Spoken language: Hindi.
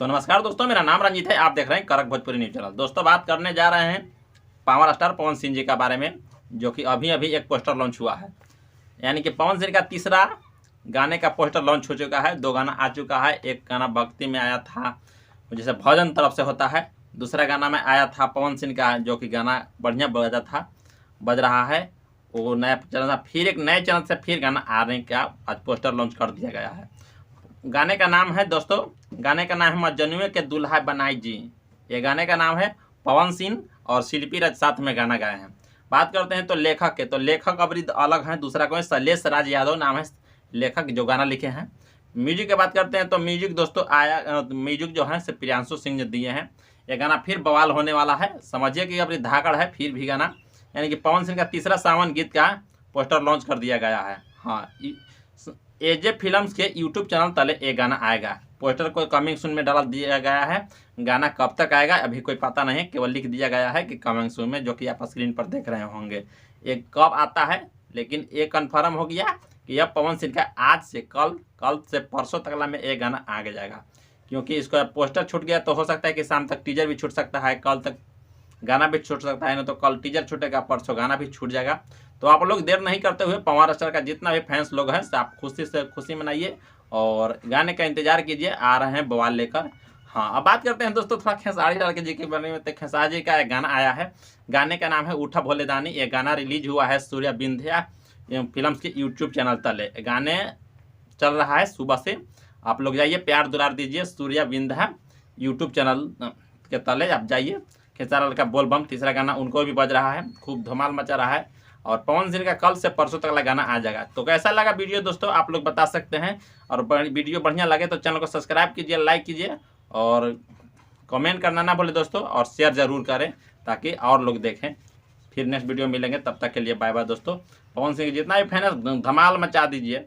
तो नमस्कार दोस्तों, मेरा नाम रंजीत है। आप देख रहे हैं करक भोजपुरी न्यूज चैनल। दोस्तों, बात करने जा रहे हैं पावर स्टार पवन सिंह जी का बारे में, जो कि अभी अभी एक पोस्टर लॉन्च हुआ है। यानी कि पवन सिंह का तीसरा गाने का पोस्टर लॉन्च हो चुका है। 2 गाना आ चुका है। एक गाना भक्ति में आया था, जैसे भजन तरफ से होता है। दूसरा गाना में आया था पवन सिंह का, जो कि गाना बढ़िया बज रहा है। वो नया चैनल था, फिर एक नए चैनल से फिर गाना आने का आज पोस्टर लॉन्च कर दिया गया है। गाने का नाम है दोस्तों, गाने का नाम है मजनुए के दुल्हा बनाई जी। ये गाने का नाम है। पवन सिंह और शिल्पी राज साथ में गाना गाए हैं। बात करते हैं तो लेखक के, तो लेखक अभी अलग हैं, दूसरा कोई शैलेश राज यादव नाम है लेखक जो गाना लिखे हैं। म्यूजिक की बात करते हैं तो म्यूजिक दोस्तों म्यूजिक जो है प्रियांशु सिंह ने दिए हैं। ये गाना फिर बवाल होने वाला है, समझिए कि अपनी धाकड़ है फिर भी गाना। यानी कि पवन सिंह का तीसरा सावन गीत का पोस्टर लॉन्च कर दिया गया है। हाँ, एजे फिल्म्स के यूट्यूब चैनल तले एक गाना आएगा। पोस्टर को कमिंग सून में डाल दिया गया है। गाना कब तक आएगा अभी कोई पता नहीं, केवल लिख दिया गया है कि कमिंग सून में, जो कि आप स्क्रीन पर देख रहे होंगे। ये कब आता है, लेकिन ये कन्फर्म हो गया कि यह पवन सिंह का आज से कल से परसों तक में एक गाना आगे जाएगा। क्योंकि इसका पोस्टर छूट गया तो हो सकता है कि शाम तक टीजर भी छूट सकता है, कल तक गाना भी छूट सकता है। ना तो कल टीजर छूटेगा, परसों गाना भी छूट जाएगा। तो आप लोग देर नहीं करते हुए पावर स्टार का जितना भी फैंस लोग हैं, आप खुशी से खुशी मनाइए और गाने का इंतजार कीजिए। आ रहे हैं बवाल लेकर। हाँ, अब बात करते हैं दोस्तों थोड़ा खेसारी लाल जी के बारे में। तो खेसारी जी का एक गाना आया है। गाने का नाम है उठा भोले दानी। ये गाना रिलीज हुआ है सूर्या बिंध्या फिल्म्स के यूट्यूब चैनल तले। गाने चल रहा है सुबह से। आप लोग जाइए, प्यार दुलार दीजिए सूर्या बिंध्या यूट्यूब चैनल के तले। आप जाइए। खेसारी लाल का बोल बम तीसरा गाना उनको भी बज रहा है, खूब धमाल मचा रहा है। और पवन सिंह का कल से परसों तक गाना आ जाएगा। तो कैसा लगा वीडियो दोस्तों, आप लोग बता सकते हैं। और वीडियो बढ़िया लगे तो चैनल को सब्सक्राइब कीजिए, लाइक कीजिए और कमेंट करना ना भूले दोस्तों, और शेयर ज़रूर करें ताकि और लोग देखें। फिर नेक्स्ट वीडियो मिलेंगे, तब तक के लिए बाय बाय दोस्तों। पवन सिंह जितना भी फैन है धमाल मचा दीजिए।